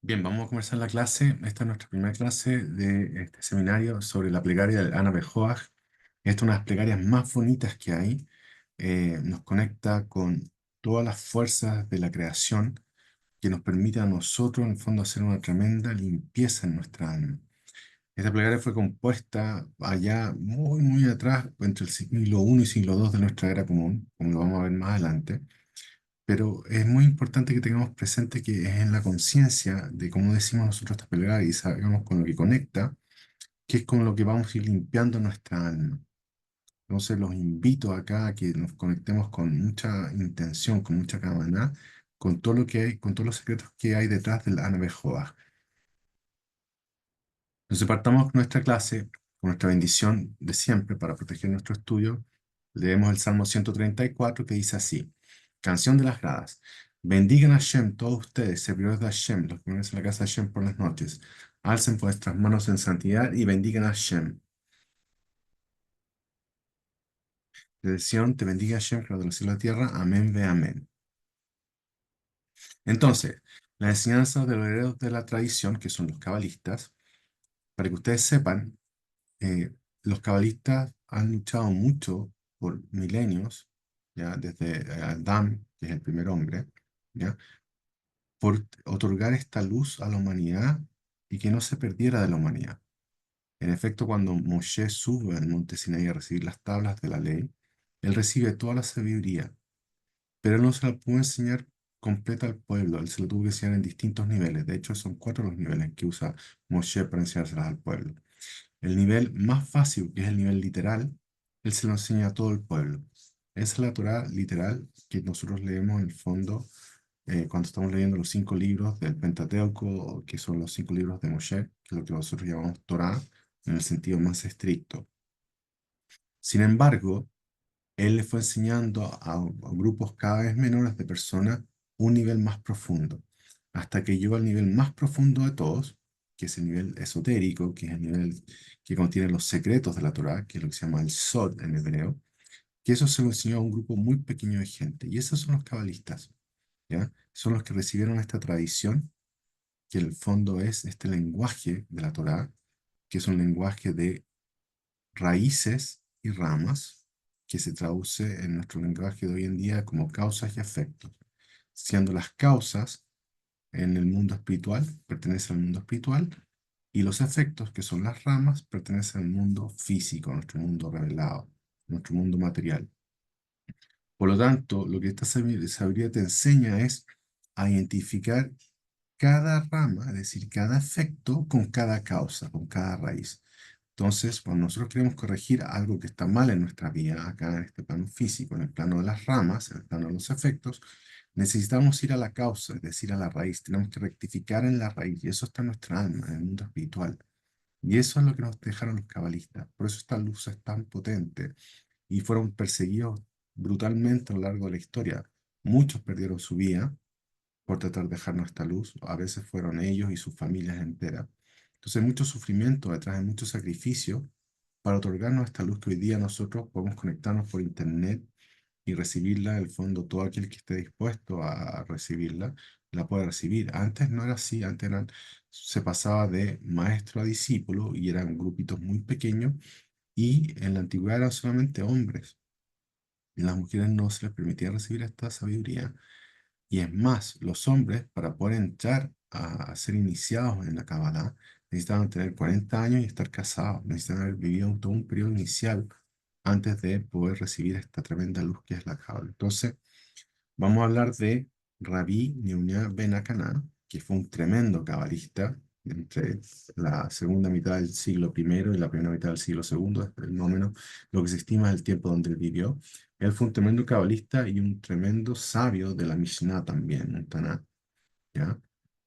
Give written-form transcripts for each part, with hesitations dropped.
Bien, vamos a comenzar la clase. Esta es nuestra primera clase de este seminario sobre la plegaria de Ana Joach. Esta es una de las plegarias más bonitas que hay. Nos conecta con todas las fuerzas de la creación que nos permite a nosotros, en el fondo, hacer una tremenda limpieza en nuestra alma. Esta plegaria fue compuesta allá muy, muy atrás, entre el siglo I y siglo II de nuestra era común, como lo vamos a ver más adelante. Pero es muy importante que tengamos presente que es en la conciencia de cómo decimos nosotros esta plegaria y sabemos con lo que conecta, que es con lo que vamos a ir limpiando nuestra alma. Entonces los invito acá a que nos conectemos con mucha intención, con mucha cabana, con todo lo que hay, con todos los secretos que hay detrás del Ana Joa. Entonces partamos nuestra clase con nuestra bendición de siempre para proteger nuestro estudio. Leemos el Salmo 134 que dice así: Canción de las gradas. Bendigan a Hashem todos ustedes, servidores de Hashem, los que viven en la casa de Hashem por las noches. Alcen vuestras manos en santidad y bendigan a Hashem. De Sión te bendiga Hashem, creador del cielo y la tierra. Amén, ve amén. Entonces, la enseñanza de los herederos de la tradición, que son los cabalistas, para que ustedes sepan, eh, los cabalistas han luchado mucho por milenios, ya desde Adán, que es el primer hombre, ya, por otorgar esta luz a la humanidad y que no se perdiera de la humanidad. En efecto, cuando Moshe sube al monte Sinaí a recibir las tablas de la ley, él recibe toda la sabiduría, pero él no se la pudo enseñar completa al pueblo, él se lo tuvo que enseñar en distintos niveles. De hecho, son cuatro los niveles que usa Moshe para enseñárselas al pueblo. El nivel más fácil, que es el nivel literal, él se lo enseña a todo el pueblo. Esa es la Torá literal que nosotros leemos en el fondo cuando estamos leyendo los 5 libros del Pentateuco, que son los 5 libros de Moshe, que es lo que nosotros llamamos Torá en el sentido más estricto. Sin embargo, él le fue enseñando a grupos cada vez menores de personas un nivel más profundo, hasta que llegó al nivel más profundo de todos, que es el nivel esotérico, que es el nivel que contiene los secretos de la Torá, que es lo que se llama el Sod en hebreo, que eso se lo enseñó a un grupo muy pequeño de gente. Y esos son los cabalistas, ¿ya? Son los que recibieron esta tradición, que en el fondo es este lenguaje de la Torá, que es un lenguaje de raíces y ramas, que se traduce en nuestro lenguaje de hoy en día como causas y efectos, siendo las causas en el mundo espiritual, pertenecen al mundo espiritual, y los efectos, que son las ramas, pertenecen al mundo físico, a nuestro mundo revelado, nuestro mundo material. Por lo tanto, lo que esta sabiduría te enseña es a identificar cada rama, es decir, cada efecto con cada causa, con cada raíz. Entonces, cuando nosotros queremos corregir algo que está mal en nuestra vida, acá en este plano físico, en el plano de las ramas, en el plano de los efectos, necesitamos ir a la causa, es decir, a la raíz. Tenemos que rectificar en la raíz, y eso está en nuestra alma, en el mundo espiritual. Y eso es lo que nos dejaron los cabalistas. Por eso esta luz es tan potente y fueron perseguidos brutalmente a lo largo de la historia. Muchos perdieron su vida por tratar de dejarnos esta luz. A veces fueron ellos y sus familias enteras. Entonces hay mucho sufrimiento detrás, hay mucho sacrificio para otorgarnos esta luz que hoy día nosotros podemos conectarnos por internet y recibirla. En el fondo, todo aquel que esté dispuesto a recibirla, la puede recibir. Antes no era así, se pasaba de maestro a discípulo y eran grupitos muy pequeños y en la antigüedad eran solamente hombres. Y las mujeres no se les permitía recibir esta sabiduría. Y es más, los hombres, para poder entrar a ser iniciados en la Kabbalah, necesitaban tener 40 años y estar casados, necesitaban haber vivido todo un periodo inicial antes de poder recibir esta tremenda luz que es la Kabbalah. Entonces, vamos a hablar de Rabí Yehuda ben Akaná, que fue un tremendo cabalista entre la segunda mitad del siglo primero y la primera mitad del siglo segundo, es más o menos lo que se estima es el tiempo donde él vivió. Él fue un tremendo cabalista y un tremendo sabio de la Mishnah también, un Taná, ¿ya?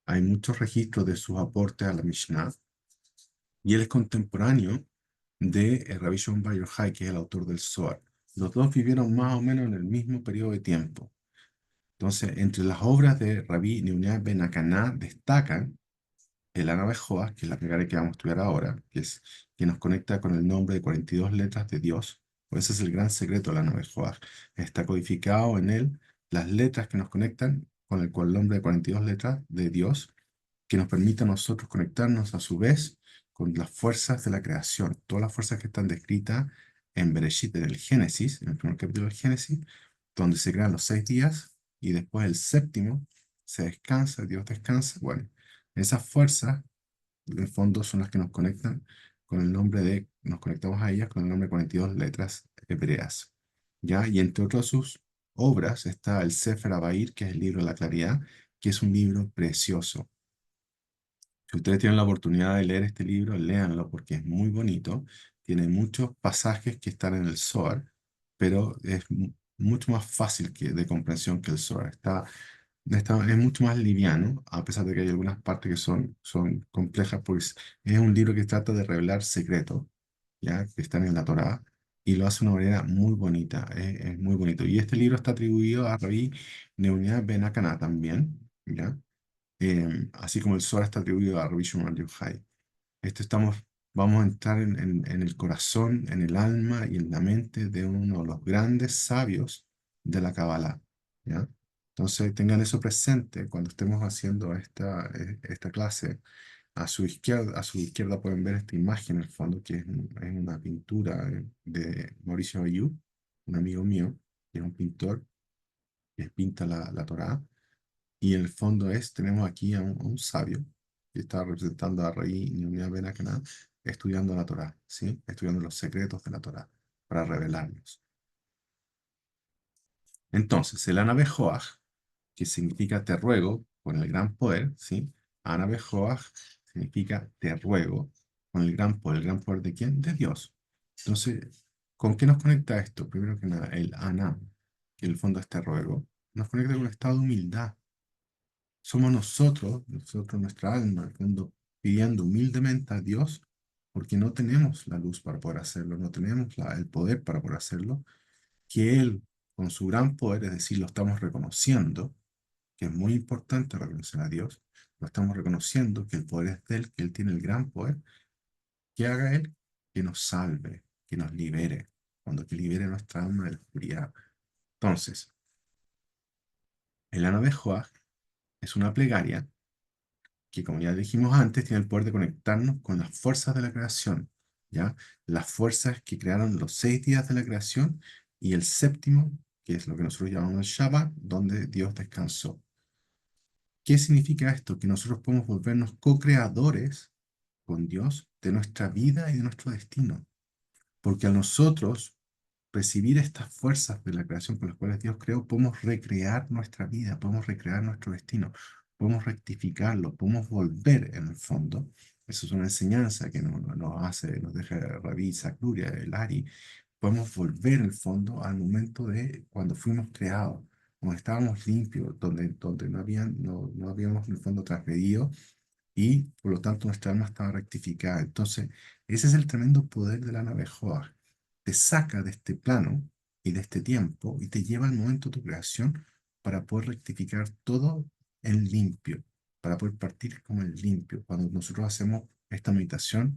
Hay muchos registros de sus aportes a la Mishnah y él es contemporáneo de Rabbi Shimon Bar Yochai, que es el autor del Zohar. Los dos vivieron más o menos en el mismo periodo de tiempo. Entonces, entre las obras de Rabí Yehuda ben Akaná destacan el Ana Joa, que es la plegaria que vamos a estudiar ahora, que nos conecta con el nombre de 42 letras de Dios. Pues ese es el gran secreto del Ana Joa. Está codificado en él las letras que nos conectan con el nombre de 42 letras de Dios, que nos permite a nosotros conectarnos a su vez con las fuerzas de la creación, todas las fuerzas que están descritas en Bereshit, en el Génesis, en el primer capítulo del Génesis, donde se crean los 6 días y después el séptimo se descansa, Dios descansa. Bueno, esas fuerzas, en el fondo, son las que nos conectan con el nombre de, nos conectamos a ellas con el nombre de 42 letras hebreas. ¿Ya? Y entre otras sus obras está el Sefer Abair, que es el libro de la claridad, que es un libro precioso. Si ustedes tienen la oportunidad de leer este libro, léanlo porque es muy bonito. Tiene muchos pasajes que están en el Zohar, pero es mucho más fácil de comprensión que el Zohar. Es mucho más liviano, a pesar de que hay algunas partes que son complejas, pues es un libro que trata de revelar secretos, ¿ya? Que están en la Torá, y lo hace de una manera muy bonita, es muy bonito. Y este libro está atribuido a Rabbi Nehemiah Ben Akana también, ¿ya? Así como el Zohar está atribuido a Rabbi Shimon Bar Yochai. Vamos a entrar en el corazón, en el alma y en la mente de uno de los grandes sabios de la Kabbalah, ¿ya? Entonces tengan eso presente cuando estemos haciendo esta clase. A su izquierda pueden ver esta imagen en el fondo, que es una pintura de Mauricio Ayub, un amigo mío, que es un pintor que pinta la Torá. Y en el fondo tenemos aquí a un sabio que está representando a Rey Nehemías Ben Akana, estudiando la Torá, ¿sí? Estudiando los secretos de la Torá para revelarlos. Entonces, el Anabejoach, que significa te ruego con el gran poder, ¿sí? Anabejoach significa te ruego con ¿el gran poder de quién? De Dios. Entonces, ¿con qué nos conecta esto? Primero que nada, el Ana, que en el fondo es te ruego, nos conecta con un estado de humildad. Somos nosotros, nuestra alma, en el fondo, pidiendo humildemente a Dios, porque no tenemos la luz para poder hacerlo, no tenemos el poder para poder hacerlo, que Él, con su gran poder, es decir, lo estamos reconociendo, que es muy importante reconocer a Dios, lo estamos reconociendo, que el poder es de Él, que Él tiene el gran poder, que haga Él, que nos salve, que nos libere, cuando que libere nuestra alma de la oscuridad. Entonces, el Ana Joach es una plegaria que, como ya dijimos antes, tiene el poder de conectarnos con las fuerzas de la creación, ¿ya? Las fuerzas que crearon los 6 días de la creación y el séptimo, que es lo que nosotros llamamos el Shabbat, donde Dios descansó. ¿Qué significa esto? Que nosotros podemos volvernos co-creadores con Dios de nuestra vida y de nuestro destino. Porque a nosotros recibir estas fuerzas de la creación con las cuales Dios creó, podemos recrear nuestra vida, podemos recrear nuestro destino, podemos rectificarlo, podemos volver en el fondo. Eso es una enseñanza que nos deja Rabí Sakluria, el Ari. Podemos volver en el fondo al momento de cuando fuimos creados, cuando estábamos limpios, donde no habíamos en el fondo transgredido y por lo tanto nuestra alma estaba rectificada. Entonces, ese es el tremendo poder de la nave Joah. Te saca de este plano y de este tiempo y te lleva al momento de tu creación para poder rectificar todo en limpio, para poder partir como en limpio. Cuando nosotros hacemos esta meditación,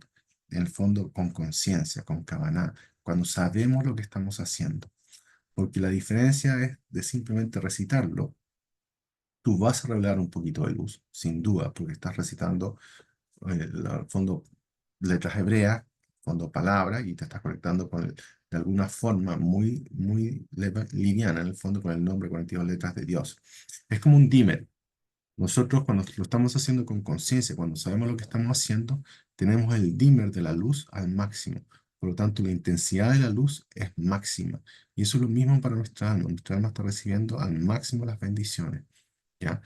en el fondo con conciencia, con kavaná, cuando sabemos lo que estamos haciendo. Porque la diferencia es de simplemente recitarlo. Tú vas a revelar un poquito de luz, sin duda, porque estás recitando al fondo letras hebreas, fondo palabras, y te estás conectando de alguna forma muy, muy liviana, en el fondo, con el nombre 42 letras de Dios. Es como un dimmer. Nosotros cuando lo estamos haciendo con conciencia, cuando sabemos lo que estamos haciendo, tenemos el dimmer de la luz al máximo. Por lo tanto, la intensidad de la luz es máxima. Y eso es lo mismo para nuestra alma. Nuestra alma está recibiendo al máximo las bendiciones. ¿Ya?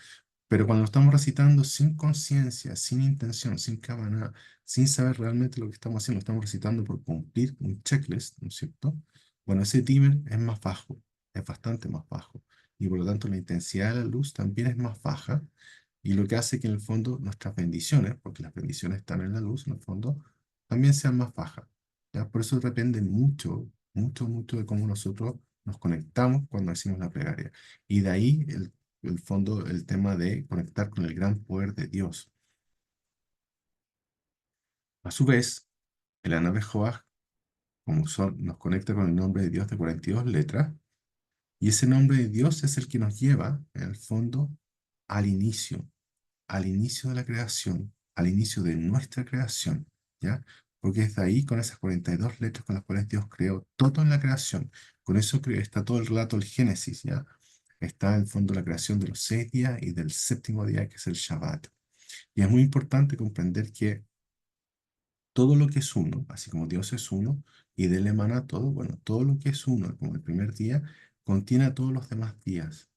Pero cuando lo estamos recitando sin conciencia, sin intención, sin cabana, sin saber realmente lo que estamos haciendo, lo estamos recitando por cumplir un checklist, ¿no es cierto? Bueno, ese dimmer es más bajo, es bastante más bajo. Y por lo tanto la intensidad de la luz también es más baja. Y lo que hace que en el fondo nuestras bendiciones, porque las bendiciones están en la luz, en el fondo, también sean más bajas. ¿Ya? Por eso depende mucho, mucho, mucho de cómo nosotros nos conectamos cuando decimos la plegaria. Y de ahí el fondo, el tema de conectar con el gran poder de Dios. A su vez, el Ana Joach, nos conecta con el nombre de Dios de 42 letras, y ese nombre de Dios es el que nos lleva, en el fondo, al inicio. al inicio de la creación, al inicio de nuestra creación, ¿ya? Porque es de ahí, con esas 42 letras con las cuales Dios creó todo en la creación. Con eso está todo el relato del Génesis, ¿ya? Está en el fondo la creación de los 6 días y del séptimo día, que es el Shabbat. Y es muy importante comprender que todo lo que es uno, así como Dios es uno, y de él emana todo, bueno, todo lo que es uno, como el primer día, contiene a todos los demás días.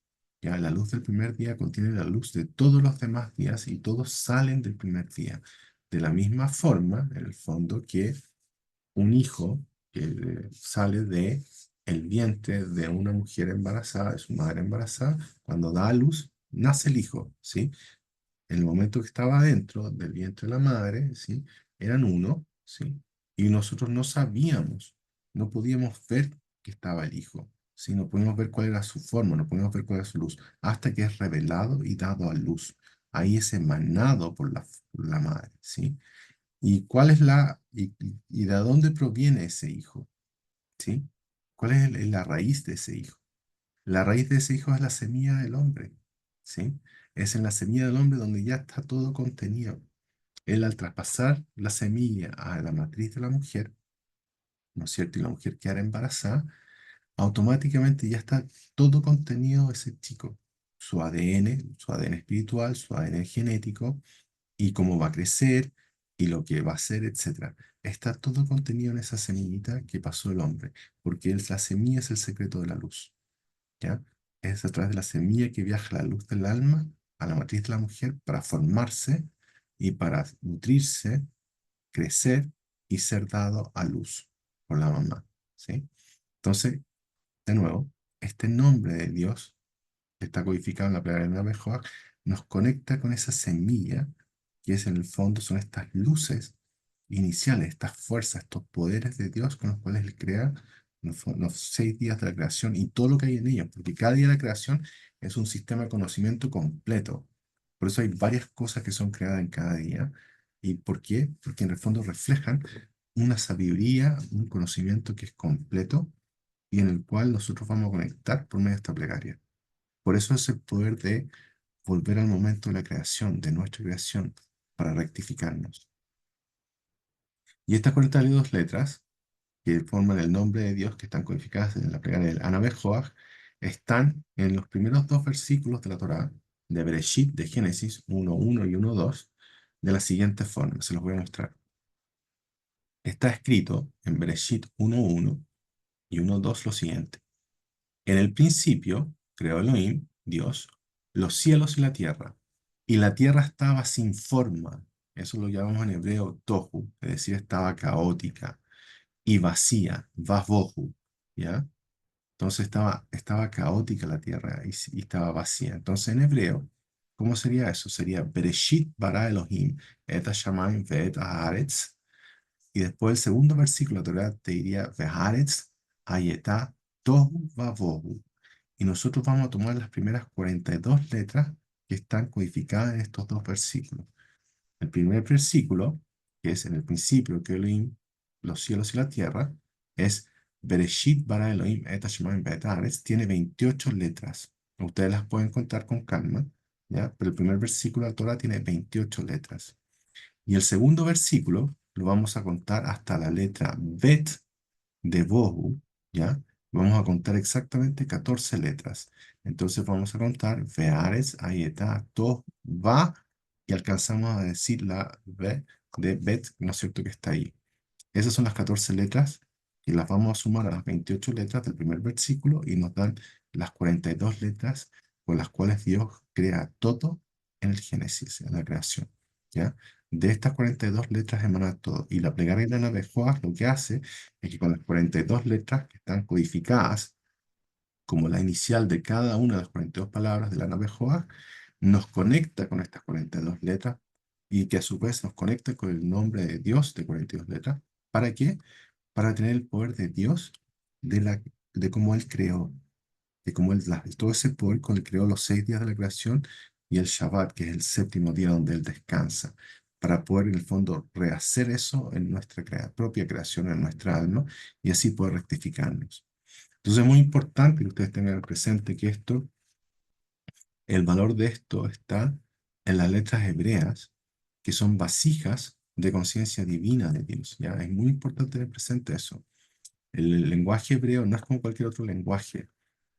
Ya la luz del primer día contiene la luz de todos los demás días y todos salen del primer día. De la misma forma, en el fondo, que un hijo que sale de el vientre de una mujer embarazada, de su madre embarazada, cuando da a luz, nace el hijo, ¿sí? En el momento que estaba dentro del vientre de la madre, ¿sí? Eran uno, ¿sí? Y nosotros no sabíamos, no podíamos ver que estaba el hijo, ¿sí? No podíamos ver cuál era su forma, no podíamos ver cuál era su luz, hasta que es revelado y dado a luz. Ahí es emanado por la madre, ¿sí? ¿Y cuál es y de dónde proviene ese hijo? ¿Sí? ¿Cuál es la raíz de ese hijo? La raíz de ese hijo es la semilla del hombre, ¿sí? Es en la semilla del hombre donde ya está todo contenido. Él, al traspasar la semilla a la matriz de la mujer, ¿no es cierto? Y la mujer queda embarazada, automáticamente ya está todo contenido ese chico. Su ADN espiritual, su ADN genético, y cómo va a crecer, y lo que va a hacer, etcétera. Está todo contenido en esa semillita que pasó el hombre, porque la semilla es el secreto de la luz. ¿Ya? Es a través de la semilla que viaja la luz del alma a la matriz de la mujer para formarse y para nutrirse, crecer y ser dado a luz por la mamá, ¿sí? Entonces, de nuevo, este nombre de Dios, que está codificado en la palabra de Navejoa, nos conecta con esa semilla, que es en el fondo, son estas luces iniciales, estas fuerzas, estos poderes de Dios con los cuales Él crea los 6 días de la creación y todo lo que hay en ellos, porque cada día de la creación es un sistema de conocimiento completo. Por eso hay varias cosas que son creadas en cada día. ¿Y por qué? Porque en el fondo reflejan una sabiduría, un conocimiento que es completo y en el cual nosotros vamos a conectar por medio de esta plegaria. Por eso es el poder de volver al momento de la creación, de nuestra creación, para rectificarnos. Y estas 42 letras, que forman el nombre de Dios, que están codificadas en la plegaria del Anabejoach, están en los primeros dos versículos de la Torá, de Bereshit, de Génesis 1:1 y 1:2, de la siguiente forma. Se los voy a mostrar. Está escrito en Bereshit 1:1 y 1:2 lo siguiente. En el principio creó Elohim, Dios, los cielos y la tierra estaba sin forma. Eso lo llamamos en hebreo tohu, es decir, estaba caótica y vacía, vasbohu, ¿ya? Entonces estaba caótica la tierra y estaba vacía. Entonces en hebreo, ¿cómo sería eso? Sería Bereshit bara Elohim et hashamayim ve'et haaretz. Y después el segundo versículo, la Torá te diría Ve'haaretz hayetá tohu vavohu. Y nosotros vamos a tomar las primeras 42 letras que están codificadas en estos dos versículos. El primer versículo, que es en el principio que Elohim, los cielos y la tierra, es Bereshit bara Elohim et hashamayim ve'et haaretz, tiene 28 letras. Ustedes las pueden contar con calma, ¿ya? Pero el primer versículo de la Torah tiene 28 letras. Y el segundo versículo lo vamos a contar hasta la letra Bet de Bohu, ¿ya? Vamos a contar exactamente 14 letras. Entonces vamos a contar Veares, Ayeta, To, Va, y alcanzamos a decir la B de Bet, ¿no es cierto?, que está ahí. Esas son las 14 letras y las vamos a sumar a las 28 letras del primer versículo y nos dan las 42 letras con las cuales Dios crea todo en el Génesis, en la creación, ¿ya? De estas 42 letras emana todo. Y la plegaria de la de Joás lo que hace es que con las 42 letras que están codificadas como la inicial de cada una de las 42 palabras de la nave Joás, nos conecta con estas 42 letras y que a su vez nos conecta con el nombre de Dios de 42 letras. ¿Para qué? Para tener el poder de Dios de cómo Él creó, de cómo todo ese poder con el creó los 6 días de la creación y el Shabbat, que es el séptimo día donde Él descansa, para poder en el fondo rehacer eso en nuestra propia creación, en nuestra alma, y así poder rectificarnos. Entonces es muy importante que ustedes tengan presente que el valor de esto está en las letras hebreas, que son vasijas de conciencia divina de Dios, ¿ya? Es muy importante tener presente eso. El lenguaje hebreo no es como cualquier otro lenguaje.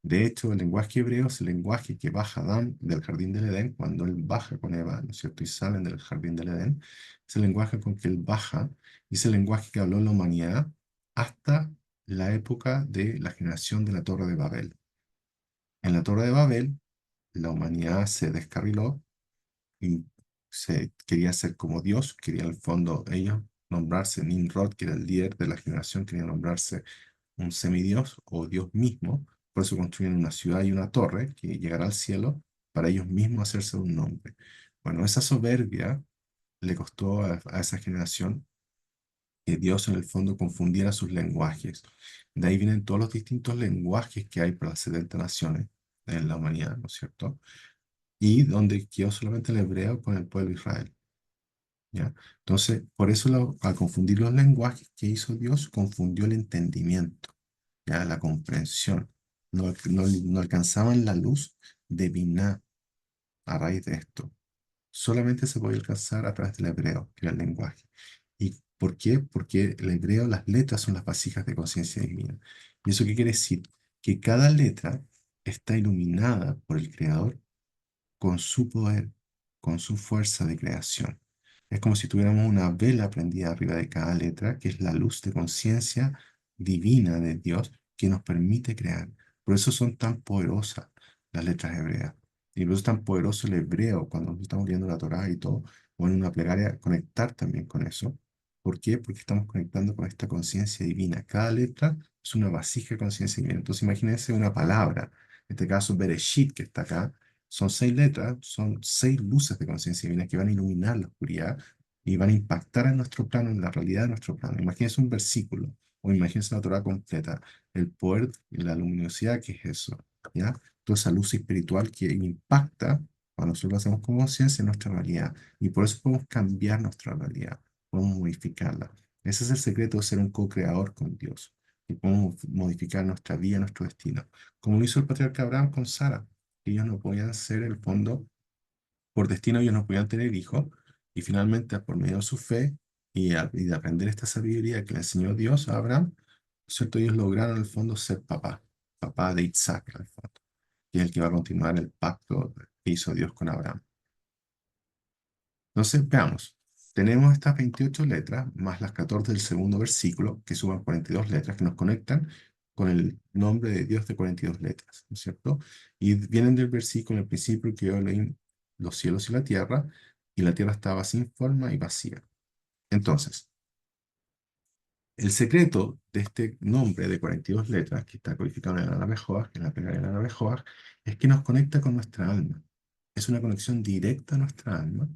De hecho, el lenguaje hebreo es el lenguaje que baja Adán del jardín del Edén cuando él baja con Eva, ¿no es cierto? Y salen del jardín del Edén. Es el lenguaje con que él baja y es el lenguaje que habló la humanidad hasta la época de la generación de la Torre de Babel. En la Torre de Babel, la humanidad se descarriló y se quería ser como Dios, quería en el fondo ellos nombrarse Nimrod, que era el líder de la generación, quería nombrarse un semidios o Dios mismo, por eso construyen una ciudad y una torre que llegará al cielo para ellos mismos hacerse un nombre. Bueno, esa soberbia le costó a esa generación que Dios en el fondo confundiera sus lenguajes. De ahí vienen todos los distintos lenguajes que hay para las 70 naciones en la humanidad, ¿no es cierto? Y donde quedó solamente el hebreo con el pueblo de Israel. ¿Ya? Entonces, por eso al confundir los lenguajes que hizo Dios, confundió el entendimiento, ¿ya? La comprensión. No alcanzaban la luz divina a raíz de esto. Solamente se podía alcanzar a través del hebreo, que era el lenguaje. ¿Y por qué? Porque el hebreo, las letras son las vasijas de conciencia divina. ¿Y eso qué quiere decir? Que cada letra está iluminada por el Creador con su poder, con su fuerza de creación. Es como si tuviéramos una vela prendida arriba de cada letra, que es la luz de conciencia divina de Dios que nos permite crear. Por eso son tan poderosas las letras hebreas. Y por eso es tan poderoso el hebreo cuando estamos leyendo la Torá y todo, o en una plegaria, conectar también con eso. ¿Por qué? Porque estamos conectando con esta conciencia divina. Cada letra es una vasija de conciencia divina. Entonces imagínense una palabra, en este caso Bereshit, que está acá, son 6 letras, son 6 luces de conciencia divina que van a iluminar la oscuridad y van a impactar en nuestro plano, en la realidad de nuestro plano. Imagínense un versículo o imagínense la Torah completa, el poder y la luminosidad que es eso, ¿ya? Toda esa luz espiritual que impacta cuando nosotros lo hacemos con conciencia en nuestra realidad y por eso podemos cambiar nuestra realidad, podemos modificarla. Ese es el secreto de ser un co-creador con Dios, y podemos modificar nuestra vida, nuestro destino, como lo hizo el patriarca Abraham con Sara. Ellos no podían ser el fondo, por destino ellos no podían tener hijos, y finalmente por medio de su fe y de aprender esta sabiduría que le enseñó Dios a Abraham, ¿cierto? Ellos lograron en el fondo ser papá, papá de Isaac, en el fondo, que es el que va a continuar el pacto que hizo Dios con Abraham. Entonces, veamos. Tenemos estas 28 letras más las 14 del segundo versículo, que suman 42 letras, que nos conectan con el nombre de Dios de 42 letras, ¿no es cierto? Y vienen del versículo en el principio que Elohim los cielos y la tierra estaba sin forma y vacía. Entonces, el secreto de este nombre de 42 letras, que está codificado en el Anabejoa, en la plegaria del Anabejoa, es que nos conecta con nuestra alma. Es una conexión directa a nuestra alma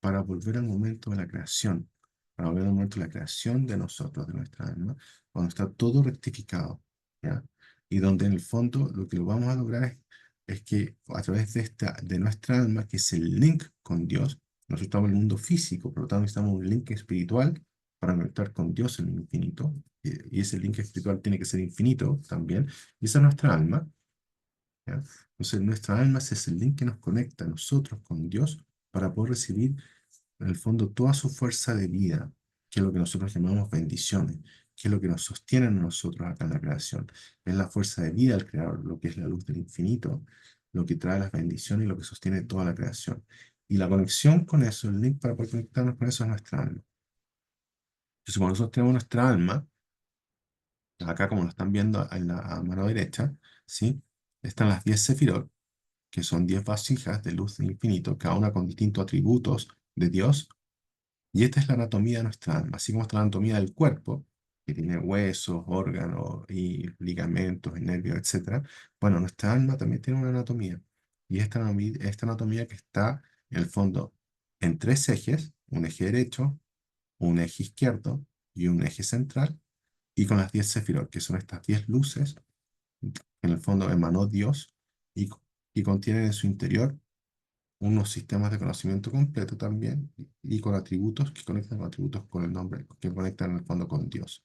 para volver al momento de la creación, para volver al momento de la creación de nosotros, de nuestra alma, cuando está todo rectificado, ¿ya? Y donde en el fondo lo que lo vamos a lograr es que a través de nuestra alma, que es el link con Dios, nosotros estamos en el mundo físico, por lo tanto necesitamos un link espiritual para conectar con Dios en el infinito, y ese link espiritual tiene que ser infinito también, y esa es nuestra alma, ¿ya? Entonces nuestra alma es ese link que nos conecta a nosotros con Dios para poder recibir en el fondo toda su fuerza de vida, que es lo que nosotros llamamos bendiciones, que es lo que nos sostiene a nosotros acá en la creación. Es la fuerza de vida del Creador, lo que es la luz del infinito, lo que trae las bendiciones y lo que sostiene toda la creación. Y la conexión con eso, el link para poder conectarnos con eso es nuestra alma. Entonces, cuando nosotros tenemos nuestra alma, acá como lo están viendo en la a mano derecha, ¿sí? Están las 10 sefirot, que son 10 vasijas de luz del infinito, cada una con distintos atributos de Dios. Y esta es la anatomía de nuestra alma, así como está la anatomía del cuerpo, que tiene huesos, órganos y ligamentos, y nervios, etcétera. Bueno, nuestra alma también tiene una anatomía. Y esta anatomía que está, en el fondo, en 3 ejes, un eje derecho, un eje izquierdo y un eje central, y con las 10 sefirot, que son estas 10 luces, que en el fondo emanó Dios y, y contienen en su interior unos sistemas de conocimiento completo también y con atributos que conectan con atributos con el nombre, que conectan en el fondo con Dios.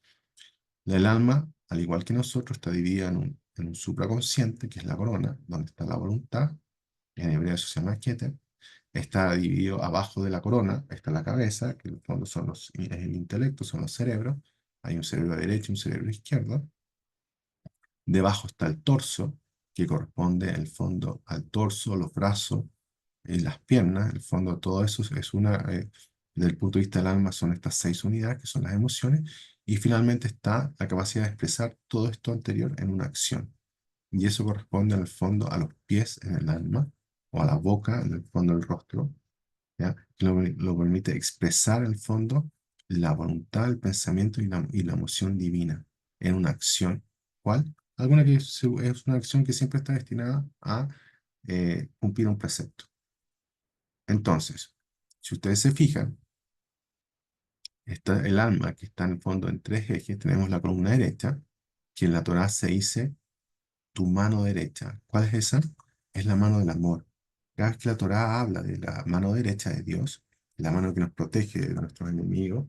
El alma, al igual que nosotros, está dividida en un supraconsciente, que es la corona, donde está la voluntad, en hebreo eso se llama Keter, Está dividido abajo de la corona, está la cabeza, que en el fondo es el intelecto, son los cerebros. Hay un cerebro derecho y un cerebro izquierdo. Debajo está el torso, que corresponde en el fondo al torso, los brazos y las piernas. En el fondo todo eso es desde el punto de vista del alma son estas 6 unidades, que son las emociones. Y finalmente está la capacidad de expresar todo esto anterior en una acción. Y eso corresponde en el fondo a los pies en el alma, o a la boca en el fondo del rostro, ¿ya? Que lo permite expresar en el fondo la voluntad, el pensamiento y la emoción divina en una acción. ¿Cuál? Alguna que es una acción que siempre está destinada a cumplir un precepto. Entonces, si ustedes se fijan, está el alma que está en el fondo en 3 ejes. Tenemos la columna derecha, que en la Torá se dice tu mano derecha. ¿Cuál es esa? Es la mano del amor. Cada vez que la Torá habla de la mano derecha de Dios, la mano que nos protege de nuestros enemigos,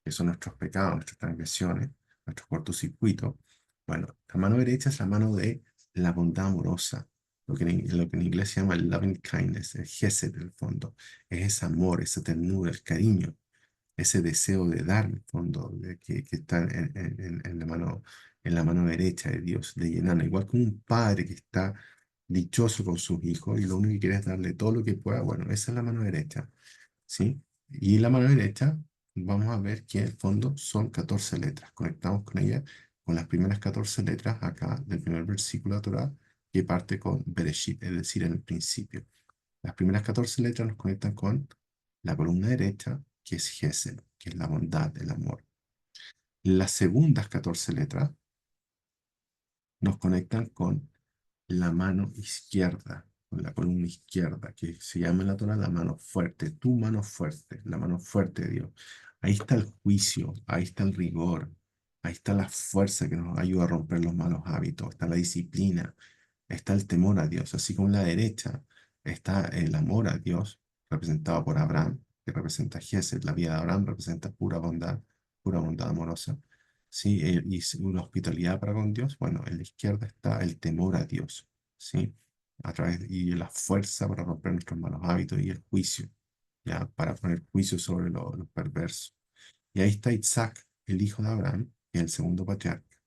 que son nuestros pecados, nuestras transgresiones, nuestros cortocircuitos, bueno, la mano derecha es la mano de la bondad amorosa, lo que en inglés se llama el loving kindness, el gesed en el fondo. Es ese amor, esa ternura, el cariño, ese deseo de dar, en el fondo, que está en la mano derecha de Dios, de llenarnos, igual como un padre que está dichoso con sus hijos y lo único que quiere es darle todo lo que pueda. Bueno, esa es la mano derecha, ¿sí? Y la mano derecha, vamos a ver que en el fondo son 14 letras. Conectamos con ella con las primeras 14 letras acá del primer versículo de la Torá, que parte con Bereshit, es decir, en el principio. Las primeras 14 letras nos conectan con la columna derecha, que es Gesed, que es la bondad, el amor. Las segundas 14 letras nos conectan con la mano izquierda, con la columna izquierda, que se llama en la Torah la mano fuerte, tu mano fuerte, la mano fuerte de Dios. Ahí está el juicio, ahí está el rigor, ahí está la fuerza que nos ayuda a romper los malos hábitos, está la disciplina, está el temor a Dios, así como en la derecha está el amor a Dios, representado por Abraham, que representa Gesed. La vida de Abraham representa pura bondad amorosa. ¿Sí? Una hospitalidad para con Dios. Bueno, en la izquierda está el temor a Dios, ¿sí? Y la fuerza para romper nuestros malos hábitos y el juicio, ¿ya? Para poner juicio sobre los perversos. Y ahí está Isaac, el hijo de Abraham, que es el segundo patriarca.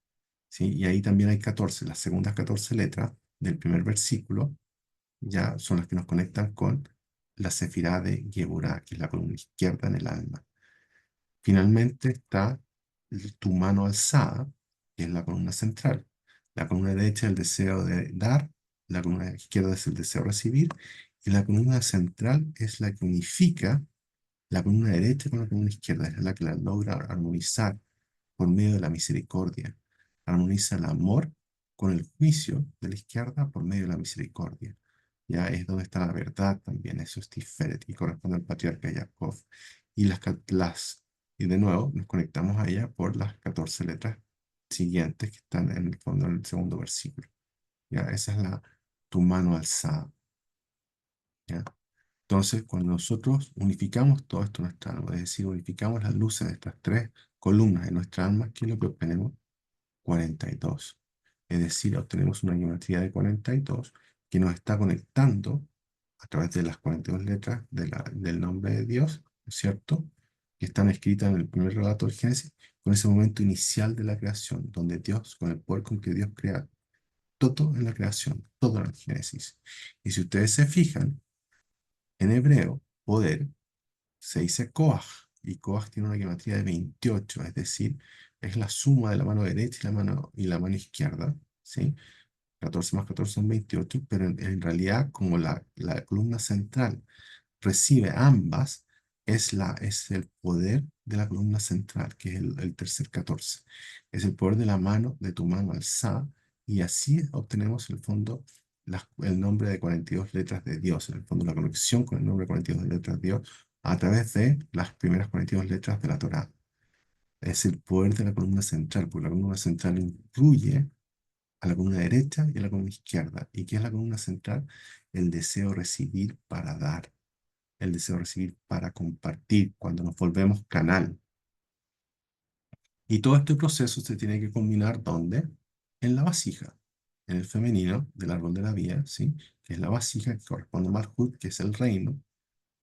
¿Sí? Y ahí también hay 14, las segundas 14 letras del primer versículo, ya son las que nos conectan con la sefirá de Geburá, que es la columna izquierda en el alma. Finalmente está tu mano alzada, que es la columna central. La columna derecha es el deseo de dar, la columna izquierda es el deseo de recibir, y la columna central es la que unifica la columna derecha con la columna izquierda, es la que la logra armonizar por medio de la misericordia. Armoniza el amor con el juicio de la izquierda por medio de la misericordia. Ya es donde está la verdad también, eso es Tiferet y corresponde al patriarca Jacob. Y y de nuevo nos conectamos a ella por las 14 letras siguientes que están en el fondo en el segundo versículo. Ya, esa es tu mano alzada. ¿Ya? Entonces, cuando nosotros unificamos todo esto en nuestra alma, es decir, unificamos las luces de estas 3 columnas de nuestra alma, ¿qué es lo que obtenemos? 42. Es decir, obtenemos una geometría de 42 que nos está conectando a través de las 42 letras del nombre de Dios, ¿no es cierto? Que están escritas en el primer relato del Génesis, con ese momento inicial de la creación, donde Dios, con el poder con que Dios crea todo en la creación, todo en el Génesis. Y si ustedes se fijan, en hebreo, poder se dice Koach, y Koach tiene una geometría de 28, es decir, es la suma de la mano derecha y la mano izquierda, ¿sí? 14 más 14 son 28, pero en realidad, como la columna central recibe ambas, es el poder de la columna central, que es el tercer 14. Es el poder de la mano, de tu mano alzada, y así obtenemos en el fondo el nombre de 42 letras de Dios, en el fondo la conexión con el nombre de 42 letras de Dios a través de las primeras 42 letras de la Torá. Es el poder de la columna central, porque la columna central incluye a la columna derecha y a la columna izquierda. ¿Y qué es la columna central? El deseo de recibir para dar, el deseo de recibir para compartir, cuando nos volvemos canal. Y todo este proceso se tiene que combinar ¿dónde? En la vasija, en el femenino del árbol de la vida, ¿sí? Que es la vasija que corresponde a Malhut, que es el reino,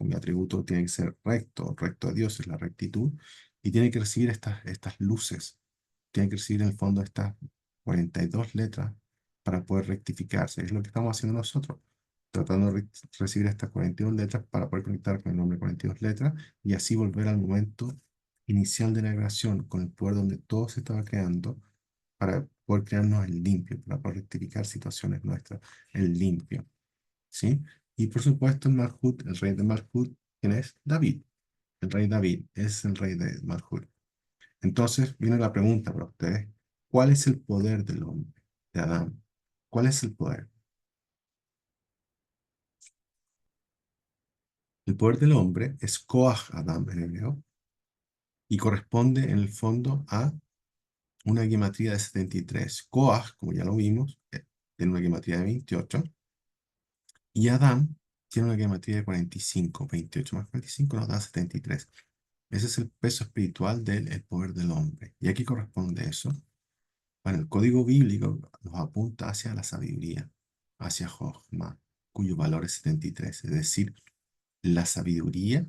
mi atributo tiene que ser recto, recto a Dios es la rectitud, y tiene que recibir estas luces, tiene que recibir en el fondo estas 42 letras para poder rectificarse. Es lo que estamos haciendo nosotros, tratando de recibir estas 42 letras para poder conectar con el nombre 42 letras y así volver al momento inicial de la creación, con el poder donde todo se estaba creando, para poder crearnos en limpio, para poder rectificar situaciones nuestras en limpio. ¿Sí? Y por supuesto, el Malhut, el rey de Malhut, ¿quién es? David. El rey David es el rey de Malhut. Entonces, viene la pregunta para ustedes: ¿cuál es el poder del hombre, de Adán? ¿Cuál es el poder? El poder del hombre es Koach Adam en hebreo y corresponde en el fondo a una gematría de 73. Koach, como ya lo vimos, tiene una gematría de 28 y Adam tiene una gematría de 45. 28 más 45 nos da 73. Ese es el peso espiritual del el poder del hombre. ¿Y a qué corresponde eso? Bueno, el código bíblico nos apunta hacia la sabiduría, hacia Jochma, cuyo valor es 73. Es decir, la sabiduría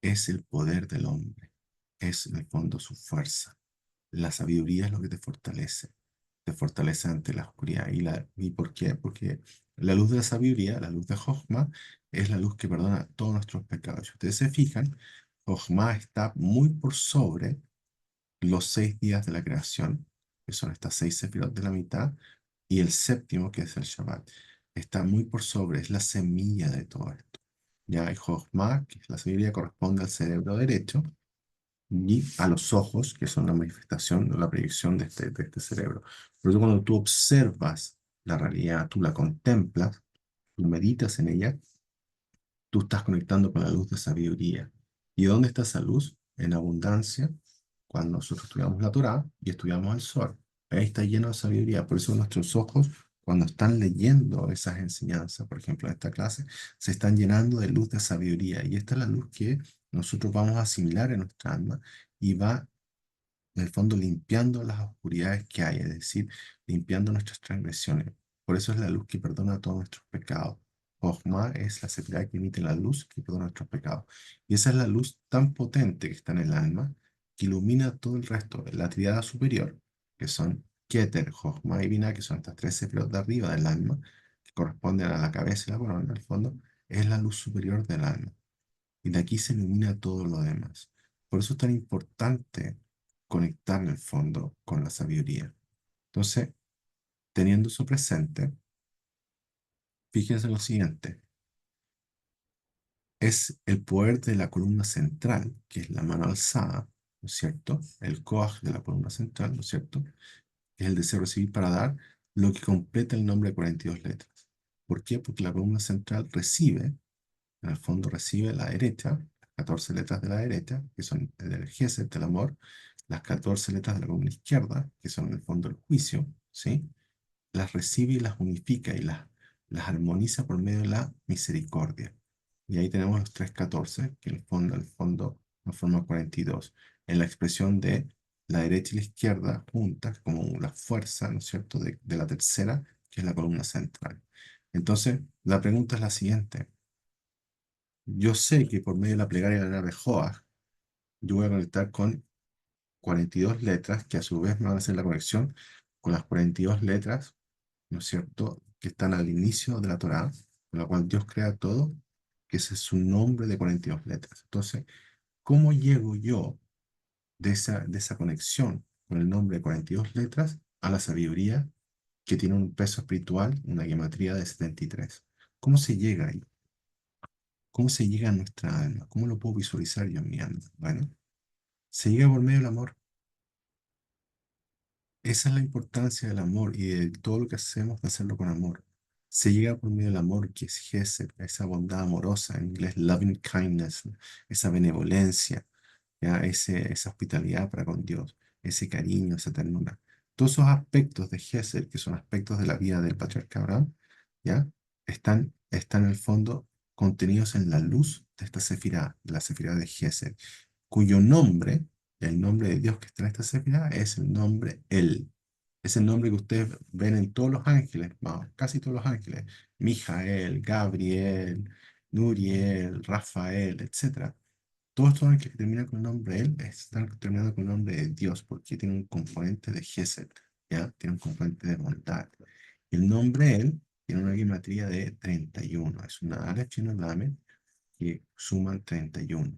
es el poder del hombre, es en el fondo su fuerza. La sabiduría es lo que te fortalece ante la oscuridad. ¿Y por qué? Porque la luz de la sabiduría, la luz de Jochma, es la luz que perdona todos nuestros pecados. Si ustedes se fijan, Jochma está muy por sobre los 6 días de la creación, que son estas 6 sefirot de la mitad, y el séptimo, que es el Shabbat. Está muy por sobre, es la semilla de todo esto. Ya hay Jochma, que es la sabiduría, corresponde al cerebro derecho, y a los ojos, que son la manifestación, la proyección de este cerebro. Por eso cuando tú observas la realidad, tú la contemplas, tú meditas en ella, tú estás conectando con la luz de sabiduría. ¿Y dónde está esa luz? En abundancia, cuando nosotros estudiamos la Torá y estudiamos el Zohar. Ahí está lleno de sabiduría. Por eso nuestros ojos, cuando están leyendo esas enseñanzas, por ejemplo, en esta clase, se están llenando de luz de sabiduría. Y esta es la luz que nosotros vamos a asimilar en nuestra alma y va en el fondo limpiando las oscuridades que hay, es decir, limpiando nuestras transgresiones. Por eso es la luz que perdona todos nuestros pecados. Ojma es la sequedad que emite la luz que perdona nuestros pecados. Y esa es la luz tan potente que está en el alma, que ilumina todo el resto. La triada superior, que son Keter, Jochma y Binah, que son estas 13 de arriba del alma, que corresponden a la cabeza y la corona, en el fondo, es la luz superior del alma. Y de aquí se ilumina todo lo demás. Por eso es tan importante conectar en el fondo con la sabiduría. Entonces, teniendo eso presente, fíjense lo siguiente: es el poder de la columna central, que es la mano alzada, ¿no es cierto? El coaj de la columna central, ¿no es cierto? Es el deseo de recibir para dar, lo que completa el nombre de 42 letras. ¿Por qué? Porque la columna central recibe, en el fondo recibe la derecha, las 14 letras de la derecha, que son el Gesed, del amor, las 14 letras de la columna izquierda, que son en el fondo el juicio, ¿sí? Las recibe y las unifica y las armoniza por medio de la misericordia. Y ahí tenemos los 314, que en el fondo nos forma 42, en la expresión de la derecha y la izquierda juntas, como la fuerza, ¿no es cierto?, de la tercera, que es la columna central. Entonces, la pregunta es la siguiente. Yo sé que por medio de la plegaria de la llave Joach, yo voy a conectar con 42 letras, que a su vez me van a hacer la conexión con las 42 letras, ¿no es cierto?, que están al inicio de la Torá, con la cual Dios crea todo, que ese es su nombre de 42 letras. Entonces, ¿cómo llego yo de esa conexión con el nombre de 42 letras a la sabiduría que tiene un peso espiritual, una gematría de 73? ¿Cómo se llega ahí? ¿Cómo se llega a nuestra alma? ¿Cómo lo puedo visualizar yo en mi alma? Bueno, se llega por medio del amor. Esa es la importancia del amor y de todo lo que hacemos de hacerlo con amor. Se llega por medio del amor, que es Gesed, esa bondad amorosa, en inglés loving kindness, ¿no? Esa benevolencia, ¿ya? Esa hospitalidad para con Dios, ese cariño, esa ternura. Todos esos aspectos de Gesed, que son aspectos de la vida del patriarca Abraham, ¿ya? Están en el fondo contenidos en la luz de esta sefirá, de la sefirá de Gesed, cuyo nombre, el nombre de Dios que está en esta sefirá, es el nombre El. Es el nombre que ustedes ven en todos los ángeles, vamos, casi todos los ángeles. Mijael, Gabriel, Nuriel, Rafael, etcétera. Todos estos ángeles que terminan con el nombre él están terminando con el nombre de Dios porque tiene un componente de Gesed, ¿ya? Tiene un componente de bondad. El nombre él tiene una gematría de 31. Es una Aleph y una Lamed que suman 31.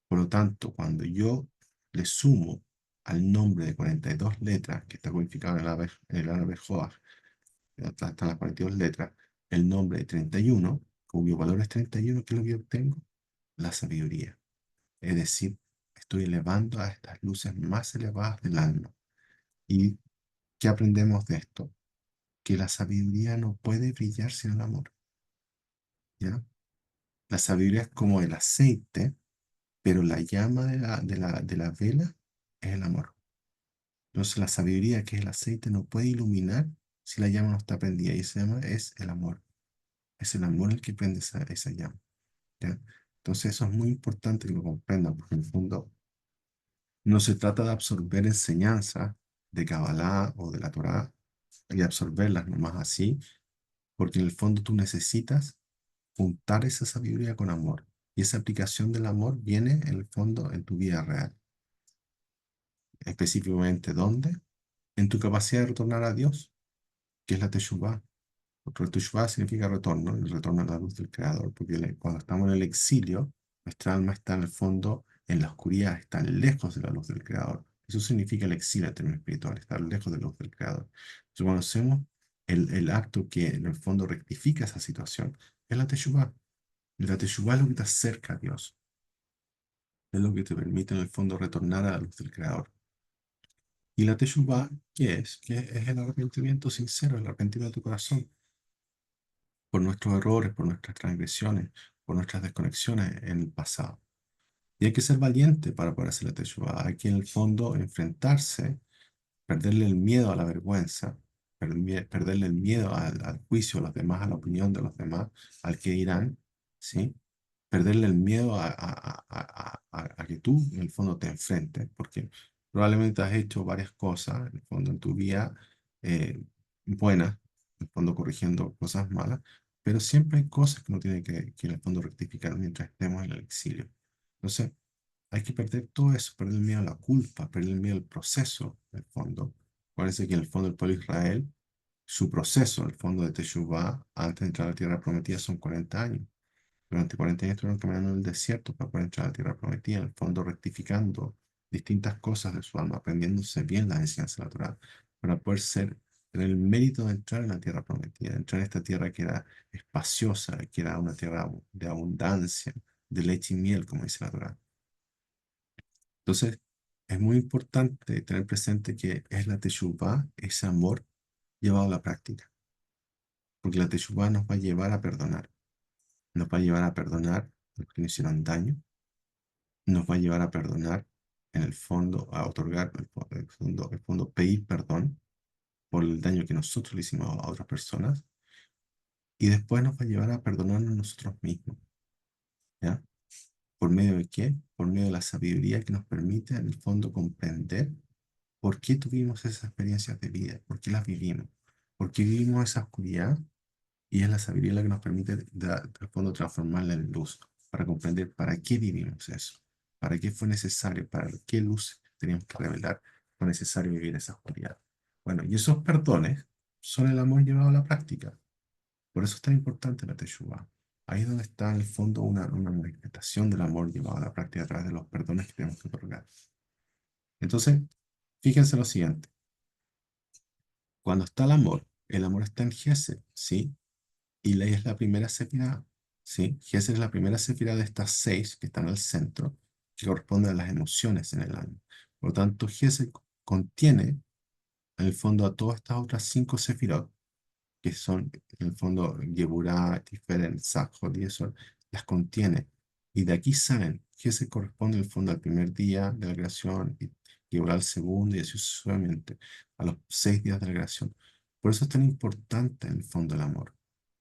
Por lo tanto, cuando yo le sumo al nombre de 42 letras que está codificado en el árabe Joah, están las 42 letras, el nombre de 31, cuyo valor es 31, ¿qué es lo que yo obtengo? La sabiduría. Es decir, estoy elevando a estas luces más elevadas del alma. ¿Y qué aprendemos de esto? Que la sabiduría no puede brillar sin el amor, ¿ya? La sabiduría es como el aceite, pero la llama de la vela es el amor. Entonces la sabiduría, que es el aceite, no puede iluminar si la llama no está prendida. Y esa llama es el amor. Es el amor el que prende esa llama, ¿ya? Entonces eso es muy importante que lo comprendan, porque en el fondo no se trata de absorber enseñanzas de Kabbalah o de la Torá y absorberlas nomás así, porque en el fondo tú necesitas juntar esa sabiduría con amor. Y esa aplicación del amor viene en el fondo en tu vida real. Específicamente, ¿dónde? En tu capacidad de retornar a Dios, que es la Teshuvah. Porque Teshuvah significa retorno, el retorno a la luz del Creador, porque cuando estamos en el exilio, nuestra alma está en el fondo, en la oscuridad, está lejos de la luz del Creador. Eso significa el exilio en términos espirituales, estar lejos de la luz del Creador. Entonces, cuando hacemos el acto que en el fondo rectifica esa situación, es la Teshuvah. Y la Teshuvah es lo que te acerca a Dios, es lo que te permite en el fondo retornar a la luz del Creador. Y la Teshuvah, ¿qué es? Que es el arrepentimiento sincero, el arrepentimiento de tu corazón por nuestros errores, por nuestras transgresiones, por nuestras desconexiones en el pasado. Y hay que ser valiente para poder hacer la Teshuvah. Hay que en el fondo enfrentarse, perderle el miedo a la vergüenza, perderle el miedo al juicio de los demás, a la opinión de los demás, al que dirán, ¿sí? Perderle el miedo a que tú en el fondo te enfrentes, porque probablemente has hecho varias cosas en el fondo en tu vida eh, buenas, en el fondo corrigiendo cosas malas, pero siempre hay cosas que uno tiene que en el fondo rectificar mientras estemos en el exilio. Entonces, hay que perder todo eso, perder el miedo a la culpa, perder el miedo al proceso, en el fondo. Parece que en el fondo el pueblo de Israel, su proceso, en el fondo de Teshuvah, antes de entrar a la tierra prometida, son 40 años. Durante 40 años estuvieron caminando en el desierto para poder entrar a la tierra prometida, en el fondo rectificando distintas cosas de su alma, aprendiéndose bien la enseñanza natural, para poder tener el mérito de entrar en la tierra prometida, de entrar en esta tierra que era espaciosa, que era una tierra de abundancia, de leche y miel, como dice la Torá. Entonces, es muy importante tener presente que es la Teshuvah, ese amor llevado a la práctica, porque la Teshuvah nos va a llevar a perdonar, nos va a llevar a perdonar a los que nos hicieron daño, nos va a llevar a perdonar, en el fondo, a otorgar, el fondo, pedir perdón por el daño que nosotros le hicimos a otras personas, y después nos va a llevar a perdonarnos nosotros mismos, ¿ya? ¿Por medio de qué? Por medio de la sabiduría que nos permite, en el fondo, comprender por qué tuvimos esas experiencias de vida, por qué las vivimos, por qué vivimos esa oscuridad, y es la sabiduría la que nos permite, al fondo, transformarla en luz, para comprender para qué vivimos eso, para qué fue necesario, para qué luz teníamos que revelar, fue necesario vivir esa oscuridad. Bueno, y esos perdones son el amor llevado a la práctica. Por eso es tan importante la Teshuvah. Ahí es donde está en el fondo una manifestación del amor llevado a la práctica a través de los perdones que tenemos que otorgar. Entonces, fíjense lo siguiente. Cuando está el amor está en Gesed, ¿sí? Y Ley es la primera sefirá, ¿sí? Gesed es la primera sefirá de estas seis que están al centro, que corresponden a las emociones en el alma. Por lo tanto, Gesed contiene, en el fondo, a todas estas otras cinco sefirot, que son, en el fondo, Geburah, Tiferet, Zahod y eso, las contiene. Y de aquí salen. Gesed corresponde, en el fondo, al primer día de la creación, y Geburah al segundo, y así sucesivamente, a los 6 días de la creación. Por eso es tan importante, en el fondo, el amor.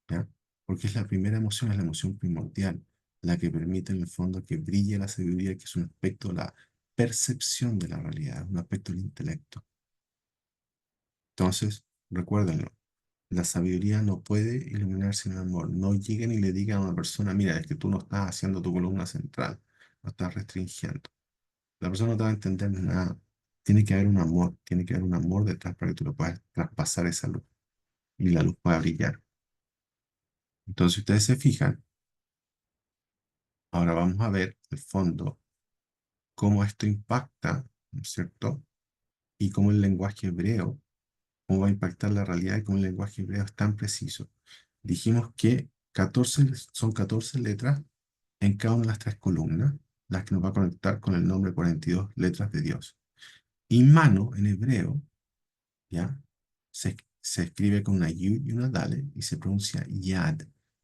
¿Ya? Porque es la primera emoción, es la emoción primordial, la que permite en el fondo que brille la sabiduría, que es un aspecto de la percepción de la realidad, un aspecto del intelecto. Entonces, recuérdenlo, La sabiduría no puede iluminar sin amor. No lleguen y le digan a una persona, mira, es que tú no estás haciendo tu columna central, lo estás restringiendo. La persona no te va a entender nada. Tiene que haber un amor, tiene que haber un amor detrás para que tú lo puedas traspasar esa luz y la luz pueda brillar. Entonces, si ustedes se fijan, ahora vamos a ver el fondo, cómo esto impacta, ¿no es cierto? Y cómo el lenguaje hebreo, cómo va a impactar la realidad y cómo el lenguaje hebreo es tan preciso. Dijimos que 14 son 14 letras en cada una de las tres columnas, las que nos va a conectar con el nombre 42 letras de Dios. Y mano en hebreo, ¿ya? Se escribe con una yud y una dale y se pronuncia yad.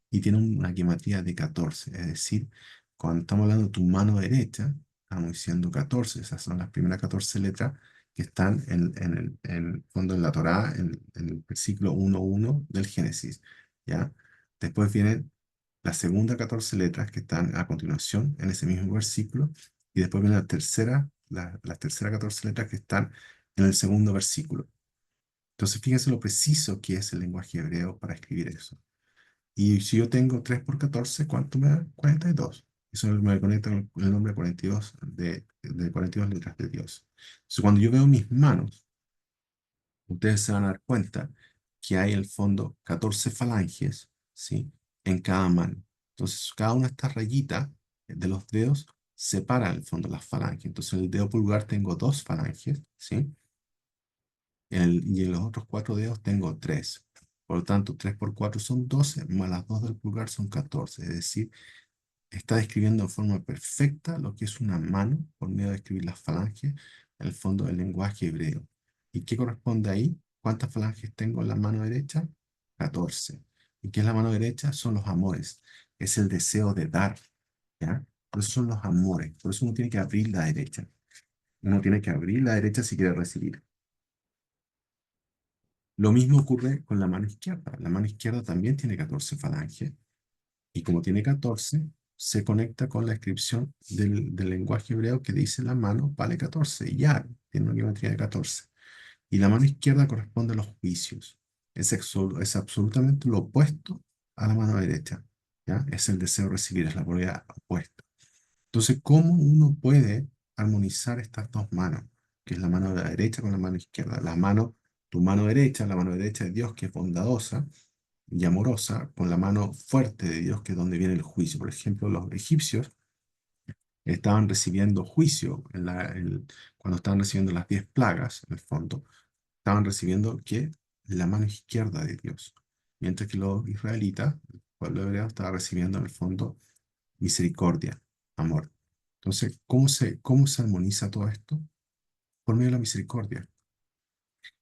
Y tiene una gematría de 14. Es decir, cuando estamos hablando de tu mano derecha, estamos diciendo 14. Esas son las primeras 14 letras que están en el fondo en la Torá, en el versículo 1.1 del Génesis, ¿ya? Después vienen las segundas 14 letras que están a continuación en ese mismo versículo. Y después viene las terceras 14 letras que están en el segundo versículo. Entonces, fíjense lo preciso que es el lenguaje hebreo para escribir eso. Y si yo tengo 3 por 14, ¿cuánto me da? 42. Eso me conecta con el nombre 42 de 42 letras de Dios. Entonces, cuando yo veo mis manos, ustedes se van a dar cuenta que hay en el fondo 14 falanges, ¿sí? En cada mano. Entonces, cada una de estas rayitas de los dedos separa en el fondo las falanges. Entonces, en el dedo pulgar tengo dos falanges, ¿sí? Y en los otros cuatro dedos tengo 3. Por lo tanto, 3 por 4 son 12, más las 2 del pulgar son 14. Es decir, está describiendo de forma perfecta lo que es una mano por medio de escribir las falanges en el fondo del lenguaje hebreo. ¿Y qué corresponde ahí? ¿Cuántas falanges tengo en la mano derecha? 14. ¿Y qué es la mano derecha? Son los amores. Es el deseo de dar, ¿ya? Por eso son los amores. Por eso uno tiene que abrir la derecha. Uno tiene que abrir la derecha si quiere recibir. Lo mismo ocurre con la mano izquierda. La mano izquierda también tiene 14 falanges y como tiene 14, se conecta con la inscripción del lenguaje hebreo que dice la mano vale 14 y ya tiene una geometría de 14. Y la mano izquierda corresponde a los juicios. Es absolutamente lo opuesto a la mano derecha. ¿Ya? Es el deseo de recibir, es la polaridad opuesta. Entonces, ¿cómo uno puede armonizar estas dos manos? Que es la mano de la derecha con la mano izquierda. Tu mano derecha de Dios, que es bondadosa y amorosa, con la mano fuerte de Dios, que es donde viene el juicio. Por ejemplo, los egipcios estaban recibiendo juicio cuando estaban recibiendo las 10 plagas, en el fondo, estaban recibiendo que la mano izquierda de Dios. Mientras que los israelitas, el pueblo hebreo, estaba recibiendo en el fondo misericordia, amor. Entonces, cómo se armoniza todo esto? Por medio de la misericordia.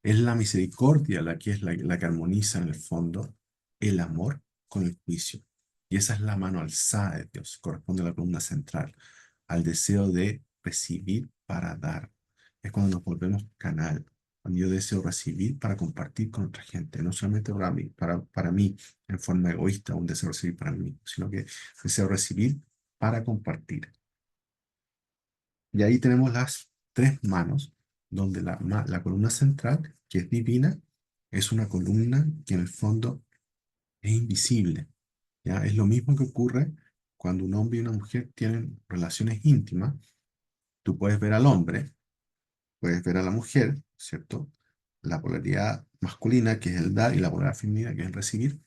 Es la misericordia la que es la que armoniza en el fondo el amor con el juicio. Y esa es la mano alzada de Dios, corresponde a la columna central, al deseo de recibir para dar. Es cuando nos volvemos canal, cuando yo deseo recibir para compartir con otra gente, no solamente para mí en forma egoísta, un deseo de recibir para mí, sino que deseo recibir para compartir. Y ahí tenemos las tres manos, donde la columna central, que es divina, es una columna que en el fondo es invisible. ¿Ya? Es lo mismo que ocurre cuando un hombre y una mujer tienen relaciones íntimas. Tú puedes ver al hombre, puedes ver a la mujer, ¿cierto? La polaridad masculina, que es el dar, y la polaridad femenina, que es el recibir.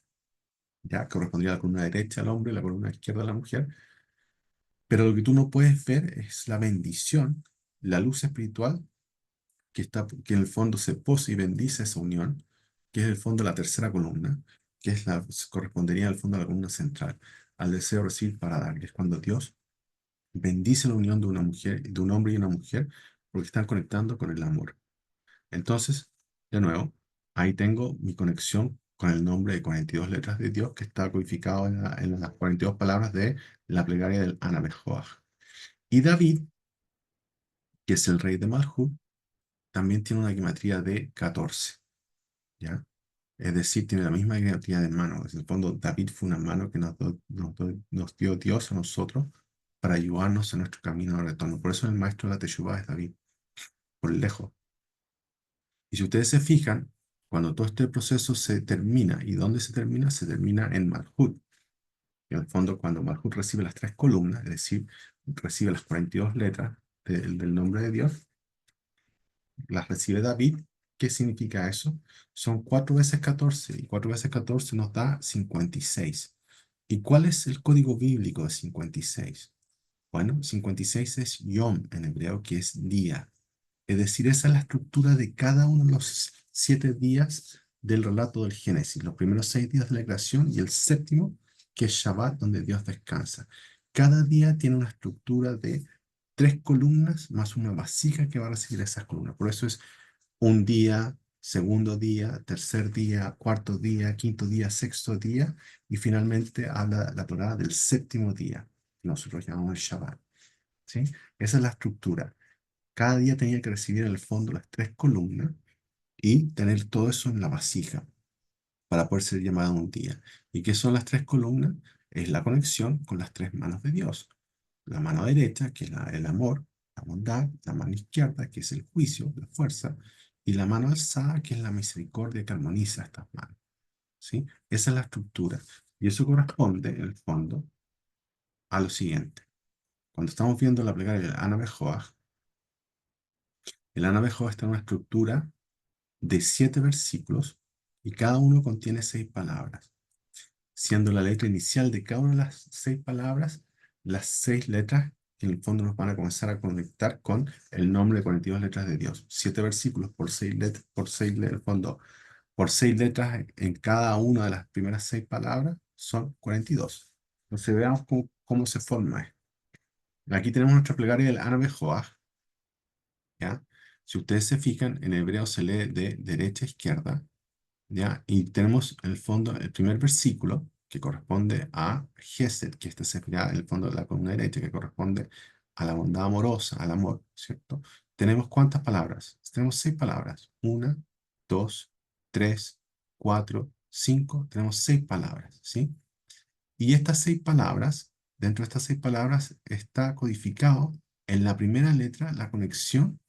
Ya correspondría a la columna derecha al hombre y la columna izquierda a la mujer. Pero lo que tú no puedes ver es la bendición, la luz espiritual que en el fondo se posa y bendice esa unión, que es el fondo de la tercera columna, correspondería al fondo de la columna central, al deseo de recibir para dar, que es cuando Dios bendice la unión de una mujer, de un hombre y una mujer, porque están conectando con el amor. Entonces, de nuevo, ahí tengo mi conexión con el nombre de 42 letras de Dios que está codificado en las 42 palabras de la plegaria del Anabejoach. Y David, que es el rey de Malhut, también tiene una gematría de 14. ¿Ya? Es decir, tiene la misma cantidad de manos. En el fondo, David fue una mano que nos dio Dios a nosotros para ayudarnos en nuestro camino de retorno. Por eso el maestro de la Teshuvah es David, por lejos. Y si ustedes se fijan, Cuando todo este proceso se termina, ¿y dónde se termina? Se termina en Malhut. En el fondo, cuando Malhut recibe las tres columnas, es decir, recibe las 42 letras del nombre de Dios, las recibe David. ¿Qué significa eso? Son 4 veces 14 y 4 veces 14 nos da 56. ¿Y cuál es el código bíblico de 56? Bueno, 56 es yom en hebreo, que es día. Es decir, esa es la estructura de cada uno de los 7 días del relato del Génesis. Los primeros 6 días de la creación y el séptimo, que es Shabbat, donde Dios descansa. Cada día tiene una estructura de 3 columnas más una vasija que va a recibir esas columnas. Por eso es un día, segundo día, tercer día, cuarto día, quinto día, sexto día, y finalmente habla la Torá del séptimo día, que nosotros llamamos el Shabbat. ¿Sí? Esa es la estructura. Cada día tenía que recibir en el fondo las 3 columnas y tener todo eso en la vasija para poder ser llamado un día. ¿Y qué son las 3 columnas? Es la conexión con las 3 manos de Dios. La mano derecha, que es el amor, la bondad; la mano izquierda, que es el juicio, la fuerza; y la mano alzada, que es la misericordia que armoniza estas manos. ¿Sí? Esa es la estructura. Y eso corresponde, en el fondo, a lo siguiente. Cuando estamos viendo la plegaria del Ana Bejoach, el Ana Bejoach está en una estructura de 7 versículos y cada uno contiene 6 palabras, siendo la letra inicial de cada una de las 6 palabras las 6 letras que en el fondo nos van a comenzar a conectar con el nombre de 42 letras de Dios. 7 versículos por 6 letras, en el fondo, por 6 letras en cada una de las primeras 6 palabras son 42. Entonces veamos cómo se forma esto. Aquí tenemos nuestra plegaria del Ana Bejoach, ¿ya? Si ustedes se fijan, en hebreo se lee de derecha a izquierda, ¿ya? Y tenemos en el fondo el primer versículo que corresponde a Gesed, que esta sería en el fondo de la columna derecha, que corresponde a la bondad amorosa, al amor, ¿cierto? ¿Tenemos cuántas palabras? Tenemos 6 palabras. Una, dos, tres, cuatro, cinco. Tenemos 6 palabras, ¿sí? Y estas 6 palabras, dentro de estas 6 palabras, está codificado en la primera letra la conexión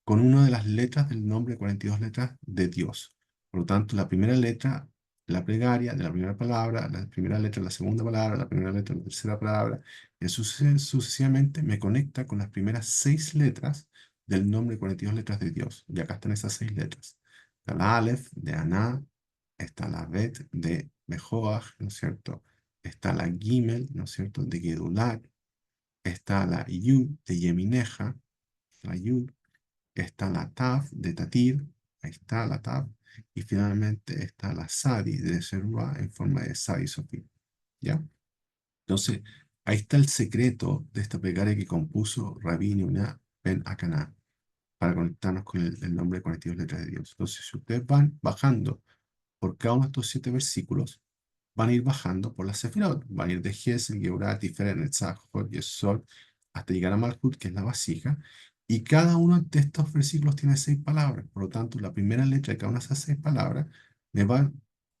con una de las letras del nombre, 42 letras de Dios. Por lo tanto, la primera letra, la plegaria de la primera palabra, la primera letra de la segunda palabra, la primera letra de la tercera palabra, y sucesivamente me conecta con las primeras 6 letras del nombre, 42 letras de Dios. Y acá están esas 6 letras. Está la Aleph de Aná, está la Bet de Bejoach, ¿no es cierto? Está la Gimel, ¿no es cierto?, de Gedulat; está la Yud de Yemineja, la Yud; está la Tav de Tatir, ahí está la Tav; y finalmente está la Sadi de Serua en forma de Sadi Sofí, ¿ya? Entonces, ahí está el secreto de esta plegaria que compuso Rabbi Yehudá ben Akaná para conectarnos con el nombre de 42 letras de Dios. Entonces, si ustedes van bajando por cada uno de estos 7 versículos, van a ir bajando por la Sefirot. Van a ir de Gesed, Geburah, Tiferet, Netzach, Hod, Yesod, hasta llegar a Malhut, que es la vasija. Y cada uno de estos versículos tiene 6 palabras. Por lo tanto, la primera letra de cada una de esas 6 palabras me va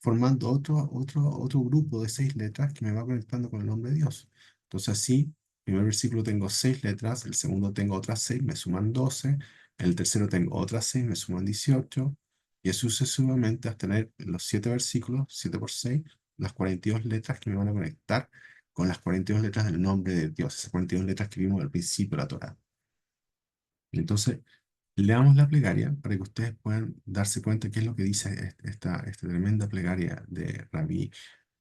formando otro grupo de 6 letras que me va conectando con el nombre de Dios. Entonces, así, el primer versículo tengo 6 letras, el segundo tengo otras 6, me suman 12, el tercero tengo otras 6, me suman 18, y así sucesivamente hasta tener los 7 versículos, 7 por 6, las 42 letras que me van a conectar con las 42 letras del nombre de Dios, esas 42 letras que vimos al principio de la Torá. Entonces, leamos la plegaria para que ustedes puedan darse cuenta qué es lo que dice esta tremenda plegaria de Rabbi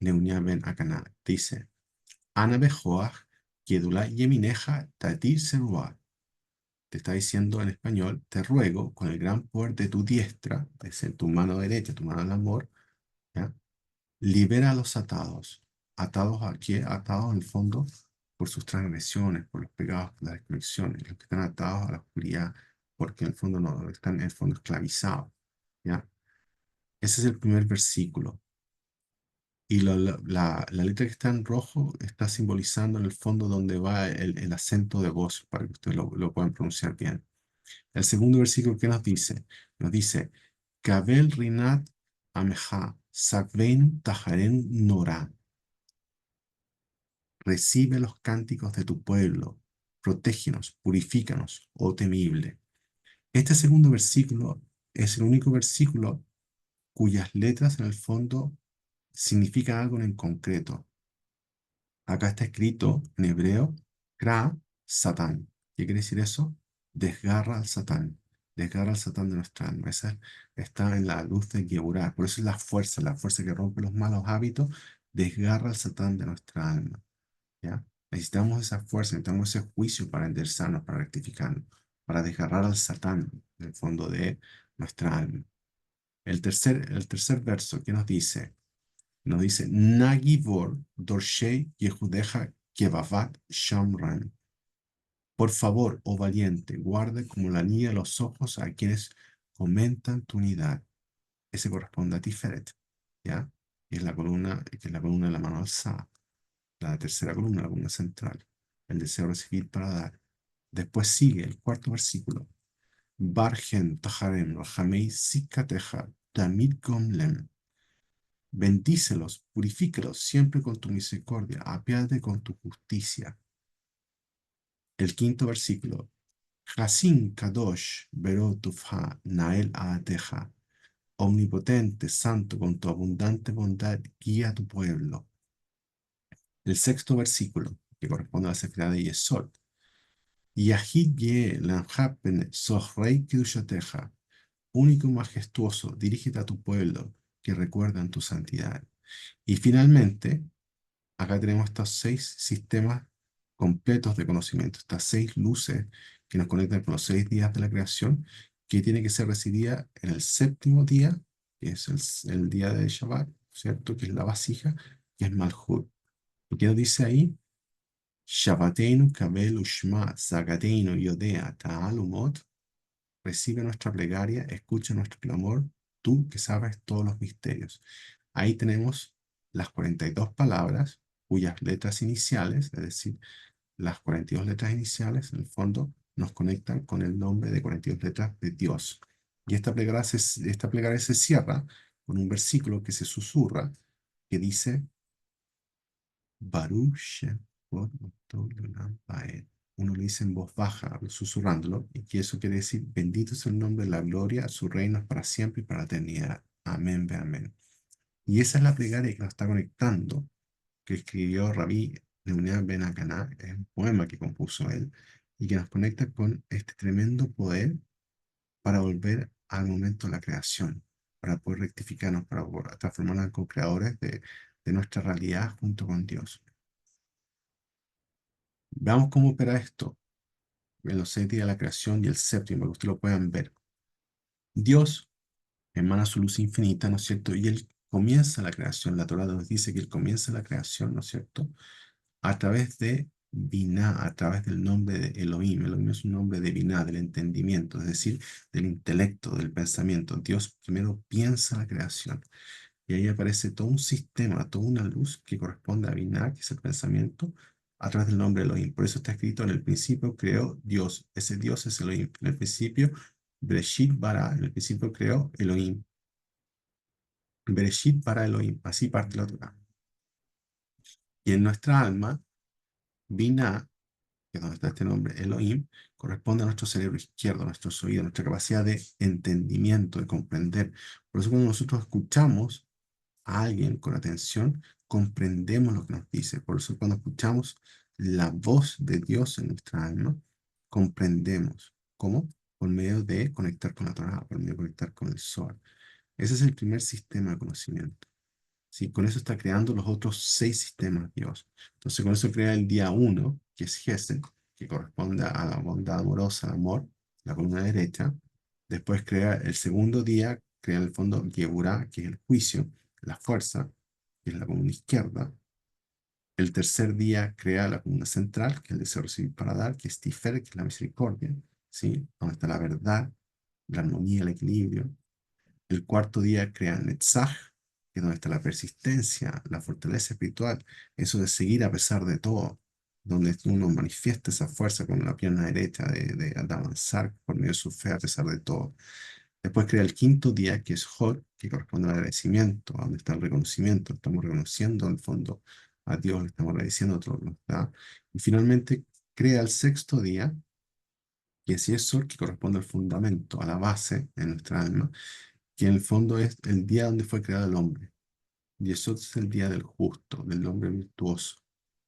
Neunia ben Akaná. Dice: Ana bejoach, Yedulá yemineja, tatir seruah. Te está diciendo en español: te ruego con el gran poder de tu diestra, es decir, tu mano derecha, tu mano del amor, ¿ya? Libera a los atados. ¿Atados a qué? Atados en el fondo por sus transgresiones, por los pecados, por las desconexiones, los que están atados a la oscuridad, porque en el fondo no están en el fondo esclavizados, ¿ya? Ese es el primer versículo. Y la letra que está en rojo está simbolizando en el fondo donde va el acento de voz, para que ustedes lo puedan pronunciar bien. El segundo versículo, ¿qué nos dice? Nos dice: Kabel Rinat Ameja, Sakvein Tajaren Nora. Recibe los cánticos de tu pueblo, protégenos, purifícanos, oh temible. Este segundo versículo es el único versículo cuyas letras en el fondo significan algo en concreto. Acá está escrito en hebreo, Kra, Satán. ¿Qué quiere decir eso? Desgarra al Satán. Desgarra al Satán de nuestra alma. Esa está en la luz de Geburah. Por eso es la fuerza que rompe los malos hábitos, desgarra al Satán de nuestra alma. ¿Ya? Necesitamos esa fuerza, necesitamos ese juicio para enderezarnos, para rectificarnos, para desgarrar al Satán en el fondo de nuestra alma. El tercer verso, ¿qué nos dice? Nos dice, Nagivor Dorshei Yehudeja Kevavat Shamran. Por favor, oh valiente, guarde como la niña los ojos a quienes comentan tu unidad. Ese corresponde a Tiferet, ¿ya? Y es la columna, que es la columna de la mano alzada. La tercera columna, la columna central. El deseo de recibir para dar. Después sigue el cuarto versículo. Bargen Taharem Rahamei Sikateja Tamid Gomlem. Bendícelos, purifícalos siempre con tu misericordia, apiádate con tu justicia. El quinto versículo. Hasin Kadosh Berotufha Nael Aateja. Omnipotente, santo, con tu abundante bondad, guía a tu pueblo. El sexto versículo, que corresponde a la Sefirá de Yesod. Yahid Ye Lamhapen Sohrei Kedushateja. Único y majestuoso, dirígete a tu pueblo, que recuerdan tu santidad. Y finalmente, acá tenemos estos 6 sistemas completos de conocimiento, estas 6 luces que nos conectan con los 6 días de la creación, que tiene que ser recibida en el séptimo día, que es el día de Shabbat, ¿cierto? Que es la vasija, que es Malhut. ¿Y qué nos dice ahí? Shabbateinu kabel ushma zagateinu yodea ta'alumot. Recibe nuestra plegaria, escucha nuestro clamor, tú que sabes todos los misterios. Ahí tenemos las 42 palabras cuyas letras iniciales, es decir, las 42 letras iniciales, en el fondo, nos conectan con el nombre de 42 letras de Dios. Y esta plegaria se cierra con un versículo que se susurra, que dice, Baruch Shem Kod Uto Leolam Vaed. Uno lo dice en voz baja, susurrándolo, y que eso quiere decir, bendito es el nombre de la gloria, su reino es para siempre y para la eternidad. Amén, ve amén. Y esa es la plegaria que nos está conectando, que escribió Rabí Leonel Ben Akaná, es un poema que compuso él, y que nos conecta con este tremendo poder para volver al momento de la creación, para poder rectificarnos, para poder transformarnos en co-creadores de nuestra realidad junto con Dios. Veamos cómo opera esto en los 6 días de la creación y el séptimo, para que ustedes lo puedan ver. Dios emana su luz infinita, ¿no es cierto? Y Él comienza la creación. La Torá nos dice que Él comienza la creación, ¿no es cierto? A través de Binah, a través del nombre de Elohim. Elohim es un nombre de Binah, del entendimiento, es decir, del intelecto, del pensamiento. Dios primero piensa la creación. Y ahí aparece todo un sistema, toda una luz que corresponde a Binah, que es el pensamiento, a través del nombre Elohim. Por eso está escrito en el principio creó Dios. Ese Dios es Elohim. En el principio, Bereshit bara, en el principio creó Elohim. Bereshit bara Elohim. Así parte la Torah. Y en nuestra alma, Binah, que es donde está este nombre, Elohim, corresponde a nuestro cerebro izquierdo, a nuestros oídos, a nuestra capacidad de entendimiento, de comprender. Por eso cuando nosotros escuchamos a alguien con atención, comprendemos lo que nos dice. Por eso cuando escuchamos la voz de Dios en nuestra alma, comprendemos. ¿Cómo? Por medio de conectar con la Torah, por medio de conectar con el Zohar. Ese es el primer sistema de conocimiento. ¿Sí? Con eso está creando los otros 6 sistemas Dios. Entonces con eso crea el día uno, que es Gesed, que corresponde a la bondad amorosa, al amor, la columna derecha. Después crea el segundo día, crea en el fondo Geburah, que es el juicio, la fuerza, que es la columna izquierda. El tercer día crea la columna central, que es el deseo de recibir para dar, que es Tiferet, que es la misericordia, ¿sí? Donde está la verdad, la armonía, el equilibrio. El cuarto día crea Netzach, que es donde está la persistencia, la fortaleza espiritual, eso de seguir a pesar de todo, donde uno manifiesta esa fuerza con la pierna derecha de avanzar por medio de su fe a pesar de todo. Después crea el quinto día, que es Hod, que corresponde al agradecimiento, donde está el reconocimiento, estamos reconociendo en el fondo a Dios, le estamos agradeciendo a otros, ¿verdad? Y finalmente crea el sexto día, que es Yesod, que corresponde al fundamento, a la base de nuestra alma, que en el fondo es el día donde fue creado el hombre. Y eso es el día del justo, del hombre virtuoso.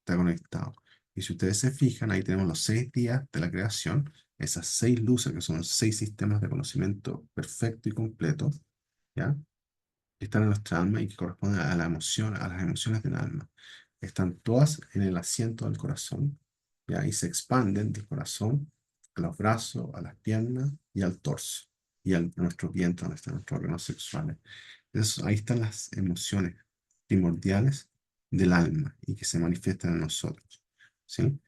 Está conectado. Y si ustedes se fijan, ahí tenemos los 6 días de la creación, esas 6 luces que son los 6 sistemas de conocimiento perfecto y completo, ¿ya? Que están en nuestra alma y que corresponden a la emoción, a las emociones del alma. Están todas en el asiento del corazón, ¿ya? Y se expanden del corazón a los brazos, a las piernas y al torso, y a nuestro vientre, donde están nuestros órganos sexuales. Ahí están las emociones primordiales del alma y que se manifiestan en nosotros, ¿sí?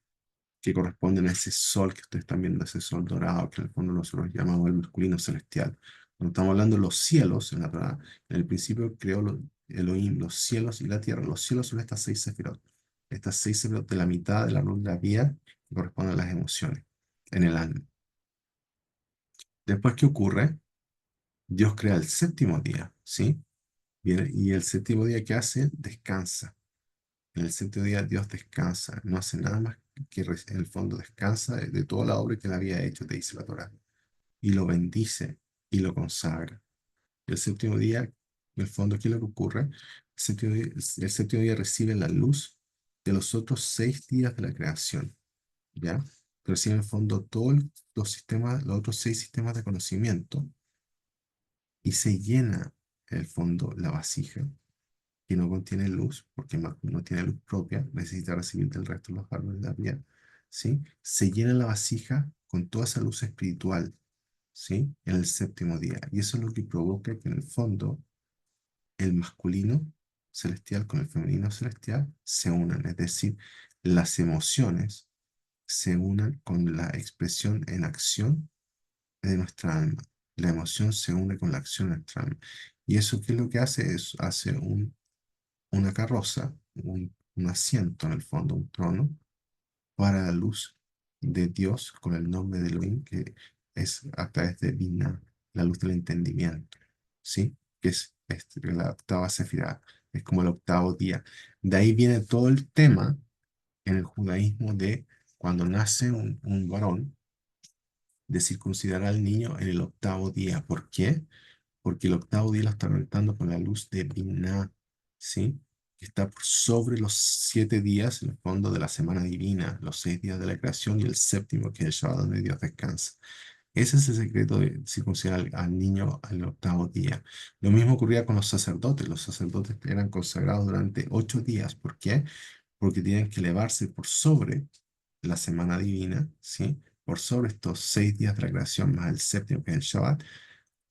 Que corresponden a ese sol que ustedes están viendo, ese sol dorado, que en el fondo nosotros llamamos el masculino celestial. Cuando estamos hablando de los cielos, en la Torá, en el principio creó Elohim los cielos y la tierra. Los cielos son estas 6 sefirot de la mitad de la luz de la vida que corresponden a las emociones en el alma. Después, ¿qué ocurre? Dios crea el séptimo día, ¿sí? Y el séptimo día, ¿qué hace? Descansa. En el séptimo día Dios descansa, no hace nada más que en el fondo descansa de toda la obra que él había hecho, te dice la Torá, y lo bendice y lo consagra. El séptimo día, en el fondo, ¿qué es lo que ocurre? El séptimo día recibe la luz de los otros 6 días de la creación, ¿ya? Recibe en el fondo todos los sistemas, los otros 6 sistemas de conocimiento y se llena, en el fondo, la vasija que no contiene luz, porque no tiene luz propia, necesita recibir del resto de los árboles de la vida, ¿sí? Se llena la vasija con toda esa luz espiritual, ¿sí? En el séptimo día. Y eso es lo que provoca que en el fondo el masculino celestial con el femenino celestial se unan, es decir, las emociones se unan con la expresión en acción de nuestra alma. La emoción se une con la acción de nuestra alma. ¿Y eso qué es lo que hace? Hace una carroza, un asiento en el fondo, un trono, para la luz de Dios con el nombre de Elohim, que es a través de Binah, la luz del entendimiento, ¿sí? Que es la octava sefirá, es como el octavo día. De ahí viene todo el tema en el judaísmo de cuando nace un varón, de circuncidar al niño en el octavo día. ¿Por qué? Porque el octavo día lo está conectando con la luz de Binah, ¿sí? Que está por sobre los 7 días, en el fondo, de la semana divina, los 6 días de la creación y el séptimo, que es el Shabbat, donde Dios descansa. Ese es el secreto de circuncidar al niño al octavo día. Lo mismo ocurría con los sacerdotes. Los sacerdotes eran consagrados durante 8 días. ¿Por qué? Porque tienen que elevarse por sobre la semana divina, ¿sí? Por sobre estos 6 días de la creación más el séptimo, que es el Shabbat,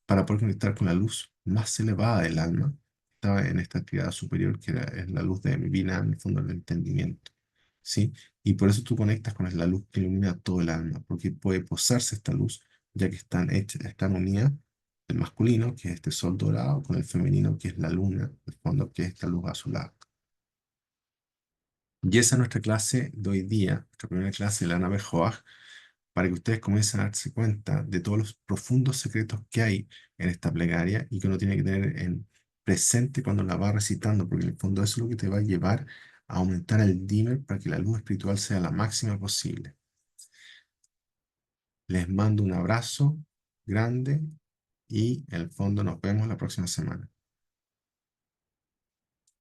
para poder conectar con la luz más elevada del alma. Estaba en esta actividad superior que es la luz de mi vida, en el fondo del entendimiento, ¿sí? Y por eso tú conectas con la luz que ilumina todo el alma, porque puede posarse esta luz, ya que están unidas el masculino, que es este sol dorado, con el femenino, que es la luna, el fondo, que es esta luz azulada. Y esa es nuestra clase de hoy día, nuestra primera clase de la nave Joach, para que ustedes comiencen a darse cuenta de todos los profundos secretos que hay en esta plegaria y que uno tiene que tener en presente cuando la va recitando, porque en el fondo eso es lo que te va a llevar a aumentar el dimmer para que la luz espiritual sea la máxima posible. Les mando un abrazo grande y en el fondo nos vemos la próxima semana.